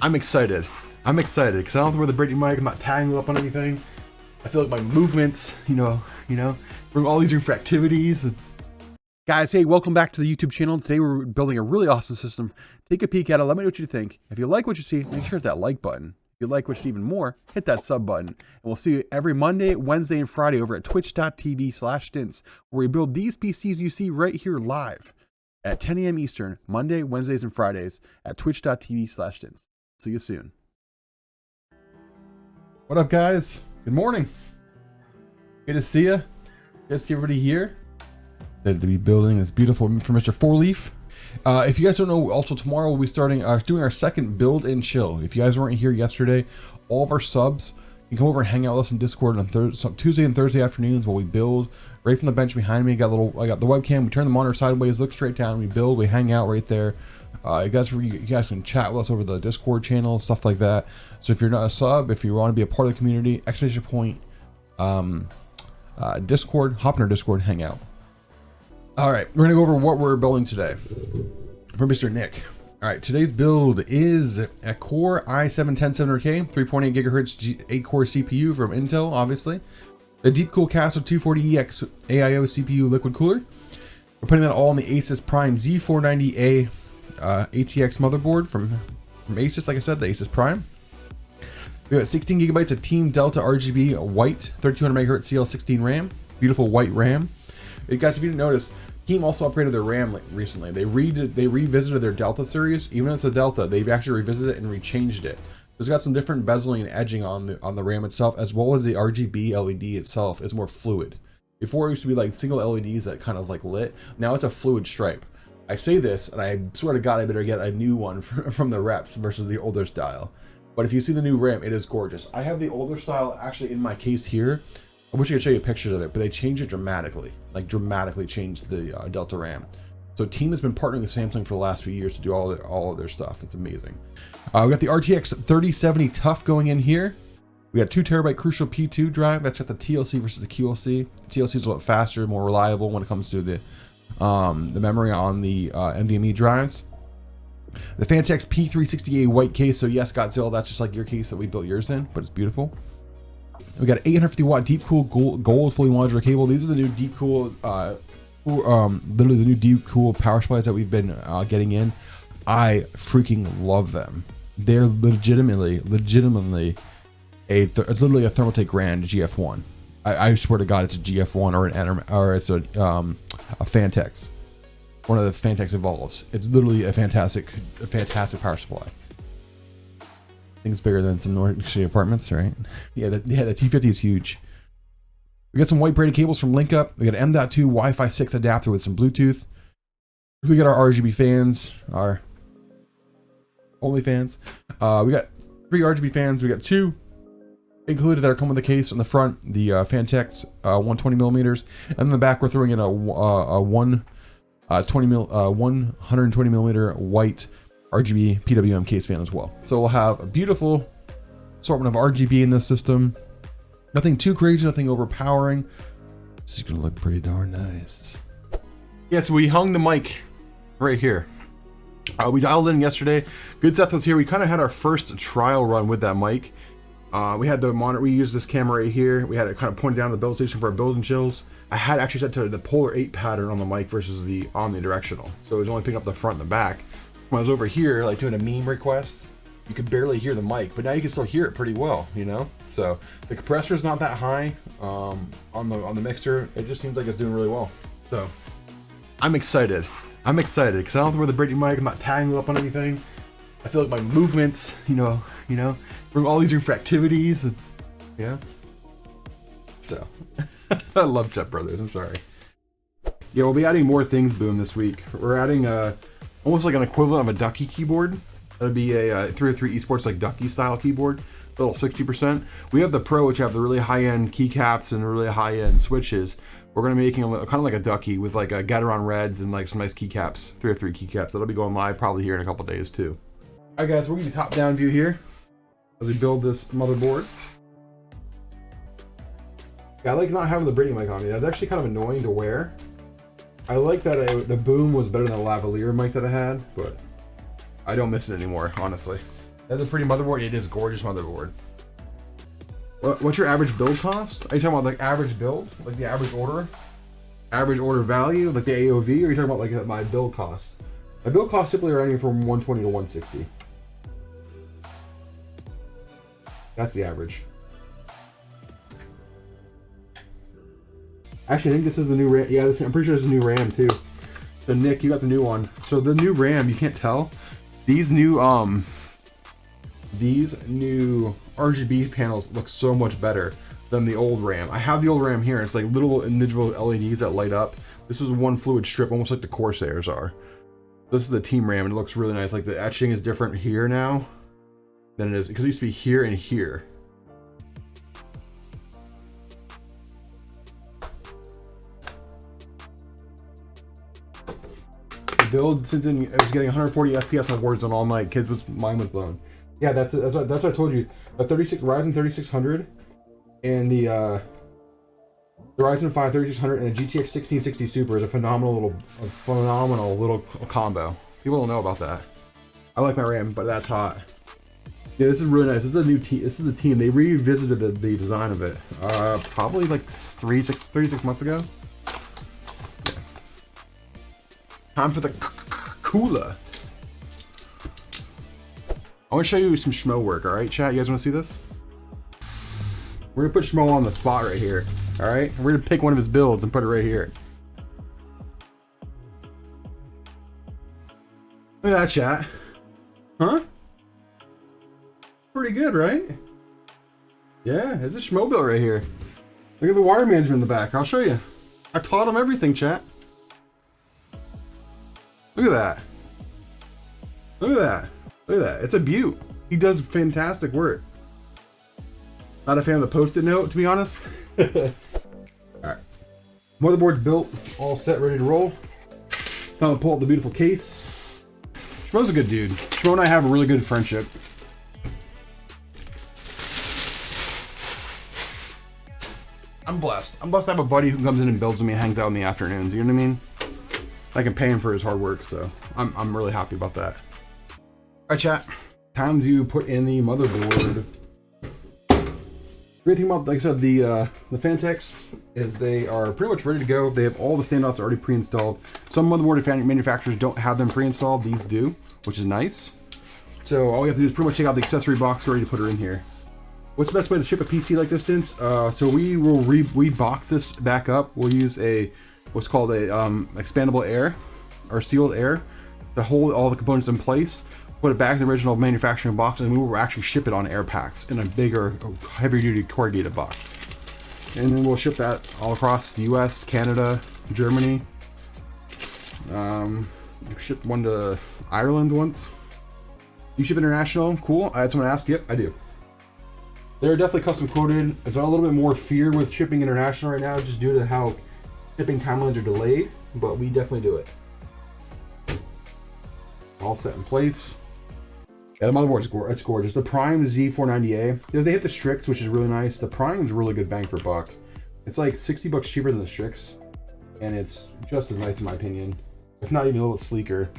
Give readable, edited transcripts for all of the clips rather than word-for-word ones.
I'm excited. I'm excited because I don't have to wear the Brittany mic. I'm not tangled up on anything. I feel like my movements, bring all these different activities. Guys, hey, welcome back to the YouTube channel. Today we're building a really awesome system. Take a peek at it. Let me know what you think. If you like what you see, make sure to hit that like button. If you like what you see even more, hit that sub button. And we'll see you every Monday, Wednesday, and Friday over at twitch.tv/Stince, where we build these PCs you see right here live at 10 a.m. Eastern, Monday, Wednesdays, and Fridays at twitch.tv/Stince. See you soon. What up, guys? Good morning. Good to see you. Good to see everybody here. Excited to be building this beautiful for Mr. Four Leaf. If you guys don't know, also tomorrow we'll be starting doing our second build and chill. If you guys weren't here yesterday, all of our subs can come over and hang out with us in Discord on Tuesday and Thursday afternoons while we build right from the bench behind me. I got the webcam. We turn the monitor sideways, look straight down. We build. We hang out right there. You guys can chat with us over the Discord channel, stuff like that. So if you're not a sub, if you want to be a part of the community, exclamation point, Discord, hop in our Discord, hang out. All right, we're gonna go over what we're building today for Mr. Nick. All right, today's build is a Core i7-10700K, 3.8 gigahertz 8-core CPU from Intel, obviously. The Deepcool Castle 240EX AIO CPU liquid cooler. We're putting that all on the Asus Prime Z490A ATX motherboard from Asus, like I said, the Asus Prime. We got 16 gigabytes of Team Delta RGB white 3200 megahertz CL16 RAM, beautiful white RAM. You guys, if you didn't notice, Team also upgraded their RAM recently. They revisited their Delta series. Even though it's a Delta, they've actually revisited it and rechanged it. It's got some different bezeling and edging on the RAM itself, as well as the RGB LED itself is more fluid. Before it used to be like single LEDs that kind of like lit. Now it's a fluid stripe. I say this, and I swear to God, I better get a new one from the reps versus the older style. But if you see the new RAM, it is gorgeous. I have the older style actually in my case here. I wish I could show you pictures of it, but they changed it dramatically, like dramatically changed the Delta RAM. So Team has been partnering with Samsung for the last few years to do all of their stuff. It's amazing. We got the RTX 3070 TUF going in here. We got 2 terabyte Crucial P2 drive. That's got the TLC versus the QLC. TLC is a lot faster, more reliable when it comes to the memory on the NVMe drives. The Phanteks P360A white case. So yes, Godzilla, that's just like your case that we built yours in, but it's beautiful. We got an 850 watt Deepcool gold fully modular cable. These are the new Deepcool, literally the new Deepcool power supplies that we've been getting in. I freaking love them. They're legitimately it's literally a Thermaltake Grand GF1. I swear to God, it's a GF1 or it's a Phanteks. One of the Phanteks Evolves. It's literally a fantastic power supply. I think it's bigger than some Nordic City apartments, right? Yeah, the T50 is huge. We got some white braided cables from LinkUp. We got an M.2 Wi-Fi 6 adapter with some Bluetooth. We got our RGB fans, our only fans. We got 3 RGB fans. We got 2 included that are coming with the case on the front. The Phanteks 120 millimeters, and in the back we're throwing in a 120 millimeter white RGB PWM case fan as well. So we'll have a beautiful assortment of RGB in this system. Nothing too crazy, nothing overpowering. This is gonna look pretty darn nice. Yeah, so we hung the mic right here. We dialed in yesterday. Good Seth was here. We kind of had our first trial run with that mic. We had the monitor. We used this camera right here. We had it kind of pointed down to the build station for our build and chills. I had actually set to the Polar 8 pattern on the mic versus the omnidirectional. So it was only picking up the front and the back. When I was over here, like doing a meme request, you could barely hear the mic, but now you can still hear it pretty well, you know? So the compressor is not that high on the mixer. It just seems like it's doing really well. So I'm excited. I'm excited because I don't have to wear the Brittany mic. I'm not tangled up on anything. I feel like my movements, bring all these different activities, So I love Chet Brothers. I'm sorry. Yeah, we'll be adding more things, Boom, this week. We're adding almost like an equivalent of a Ducky keyboard. That'd be a 303 Esports like Ducky style keyboard, a little 60%. We have the Pro, which have the really high-end keycaps and really high-end switches. We're gonna be making kind of like a Ducky with like a Gateron Reds and like some nice keycaps, 303 keycaps. That'll be going live probably here in a couple days too. All right, guys, we're gonna be top-down view here as we build this motherboard. Yeah, I like not having the Brittany mic on me. That's actually kind of annoying to wear. I like that the boom was better than the lavalier mic that I had, but I don't miss it anymore, honestly. That's a pretty motherboard. It is gorgeous motherboard. What's your average build cost? Are you talking about like average build, like the average order value, like the AOV, or are you talking about like my build cost? My build cost typically ranging from 120 to 160. That's the average. Actually, I think this is the new RAM. Yeah, I'm pretty sure this is a new RAM too. So Nick, you got the new one. So the new RAM, you can't tell. These new RGB panels look so much better than the old RAM. I have the old RAM here. It's like little individual LEDs that light up. This is one fluid strip, almost like the Corsairs are. This is the Team RAM, and it looks really nice. Like the etching is different here now than it is, because it used to be here and here. Build since I was getting 140 FPS on Warzone all night. Mine was blown. Yeah, that's what I told you. A Ryzen 3600 and the Ryzen 5 3600 and a GTX 1660 Super is a phenomenal little combo. People don't know about that. I like my RAM, but that's hot. Yeah, this is really nice. This is a new team. This is the team. They revisited the design of it. Probably like 36 months ago. Time for the cooler. I want to show you some Schmo work, alright, chat? You guys want to see this? We're going to put Schmo on the spot right here, alright? We're going to pick one of his builds and put it right here. Look at that, chat. Huh? Pretty good, right? Yeah, it's a Schmo build right here. Look at the wire management in the back. I'll show you. I taught him everything, chat. Look at that. Look at that. Look at that. It's a beaut. He does fantastic work. Not a fan of the post-it note, to be honest. Alright. Motherboard's built, all set, ready to roll. Time to pull out the beautiful case. Schmo's a good dude. Schmo and I have a really good friendship. I'm blessed. I'm blessed to have a buddy who comes in and builds with me and hangs out in the afternoons. You know what I mean? I can pay him for his hard work, so I'm really happy about that. Alright, chat. Time to put in the motherboard. Great thing about, like I said, the Phanteks is they are pretty much ready to go. They have all the standoffs already pre-installed. Some motherboard manufacturers don't have them pre-installed. These do, which is nice. So all we have to do is pretty much take out the accessory box, ready to put her in here. What's the best way to ship a PC like this, Stince? So we will re-box this back up. We'll use what's called a expandable air or sealed air to hold all the components in place, put it back in the original manufacturing box, and we will actually ship it on air packs in a bigger, heavier duty corrugated box. And then we'll ship that all across the US, Canada, Germany. Shipped one to Ireland once. You ship international? Cool. I had someone ask. Yep, I do. They're definitely custom quoted. There's a little bit more fear with shipping international right now, just due to how shipping timelines are delayed, but we definitely do it. All set in place. Yeah, the motherboard's it's gorgeous. The Prime Z490A. They hit the Strix, which is really nice. The Prime is really good bang for buck. It's like 60 bucks cheaper than the Strix, and it's just as nice in my opinion, if not even a little sleeker.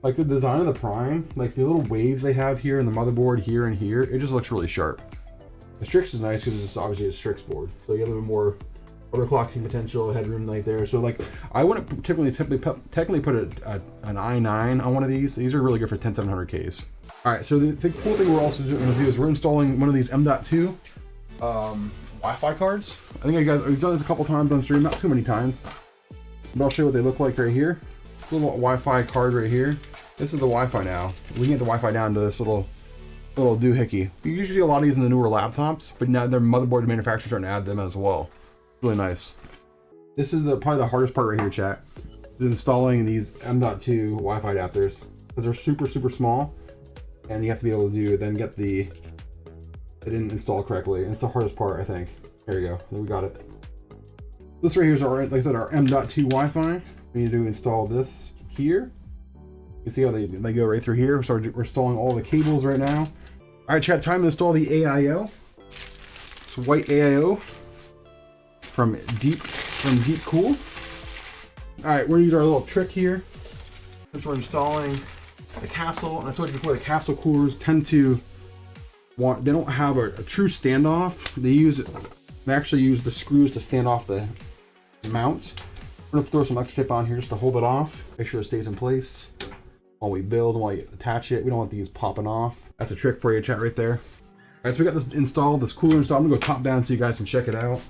Like the design of the Prime, like the little waves they have here in the motherboard, here and here, it just looks really sharp. The Strix is nice because it's obviously a Strix board, so you have a little bit more overclocking potential, headroom right there. So like, I wouldn't technically put an i9 on one of these. These are really good for 10700Ks. All right, so the cool thing we're also going to do is we're installing one of these M.2 Wi-Fi cards. I think we've done this a couple times on stream, not too many times, but I'll show you what they look like right here. Little Wi-Fi card right here. This is the Wi-Fi now. We can get the Wi-Fi down to this little doohickey. You usually see a lot of these in the newer laptops, but now their motherboard manufacturers are starting to add them as well. Really nice. This is probably the hardest part right here, chat. Is installing these M.2 Wi-Fi adapters, because they're super small, and you have to be able to then get they didn't install correctly, and it's the hardest part, I think. There you go. We got it. This right here is our, like I said, our M.2 Wi-Fi. We need to install this here. You can see how they go right through here. So we're installing all the cables right now. All right, chat. Time to install the AIO. It's white AIO from Deepcool. All right, we're gonna use our little trick here. Since we're installing the Castle, and I told you before, the Castle coolers tend to they don't have a true standoff. They actually use the screws to stand off the mount. We're gonna throw some extra tape on here just to hold it off, make sure it stays in place while we build and while you attach it. We don't want these popping off. That's a trick for you, chat, right there. All right, so we got this installed, this cooler installed. I'm gonna go top down so you guys can check it out.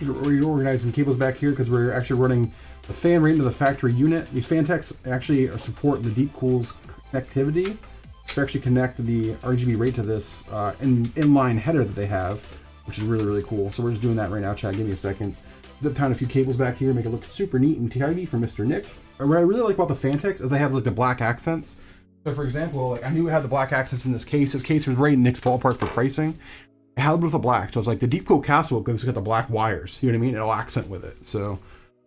We're organizing cables back here because we're actually running the fan right into the factory unit. These Phanteks actually support the Deepcool's connectivity to actually connect the RGB right to this inline header that they have, which is really, really cool. So we're just doing that right now, chat. Give me a second. Zip tying a few cables back here, make it look super neat and tidy for Mr. Nick. What I really like about the Phanteks is they have like the black accents. So for example, like I knew it had the black accents in this case. This case was right in Nick's ballpark for pricing. It had a bit of the black, so it's like the Deepcool Castle because it's got the black wires. You know what I mean? It'll accent with it. So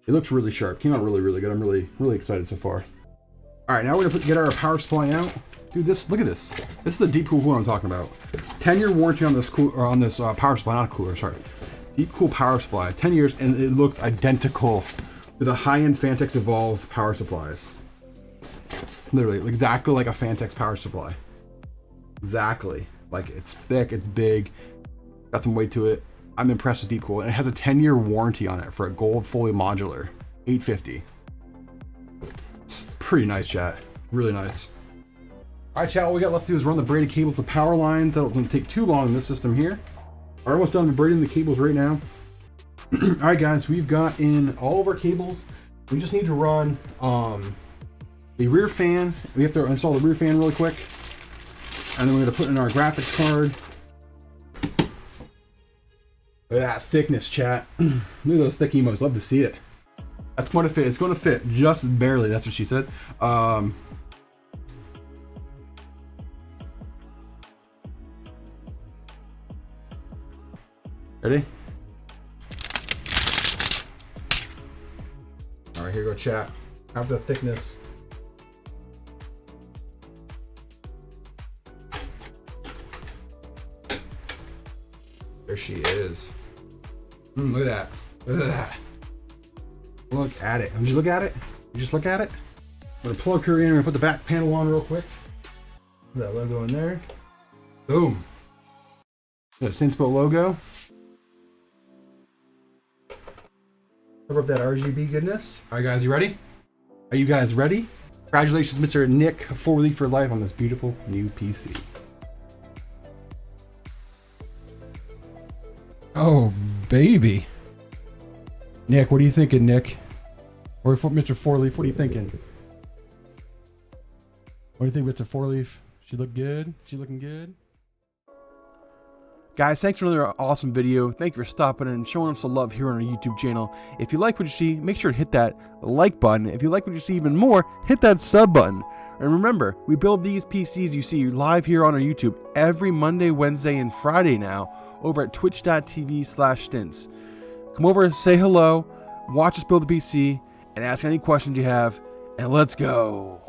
it looks really sharp. Came out really, really good. I'm really, really excited so far. All right, now we're gonna get our power supply out. Dude, look at this. This is the Deepcool cooler I'm talking about. 10-year warranty on this power supply, not a cooler, sorry. Deepcool power supply, 10 years, and it looks identical to the high-end Phanteks Evolve power supplies. Literally, exactly like a Phanteks power supply. Exactly. Like, it's thick, it's big, got some weight to it. I'm impressed with Deepcool. And it has a 10-year warranty on it for a gold fully modular, $850. It's pretty nice, chat. Really nice. All right, chat, all we got left to do is run the braided cables to power lines. That'll take too long in this system here. We're almost done braiding the cables right now. All right, guys, we've got in all of our cables. We just need to run the rear fan. We have to install the rear fan really quick. And then we're gonna put in our graphics card. Look at that thickness, chat. Look at those thick emotes, love to see it. That's going to fit, it's going to fit just barely, that's what she said. Ready? All right, here you go, chat. Have the thickness. There she is. Look at that. Look at that. Look at it. Did you look at it? You just look at it? I'm gonna plug her in. I'm gonna put the back panel on real quick. Put that logo in there. Boom. The Stince logo. Cover up that RGB goodness. All right, guys, you ready? Are you guys ready? Congratulations, Mr. Nick, 4Leaf for life on this beautiful new PC. Oh, baby. Nick, what are you thinking, Nick? Or Mr. 4Leaf, what are you thinking? What do you think, Mr. 4Leaf? She look good? She looking good? Guys, thanks for another awesome video. Thank you for stopping in and showing us some love here on our YouTube channel. If you like what you see, make sure to hit that like button. If you like what you see even more, hit that sub button. And remember, we build these PCs you see live here on our YouTube every Monday, Wednesday, and Friday now over at twitch.tv/Stince. Come over, say hello, watch us build the PC, and ask any questions you have, and let's go.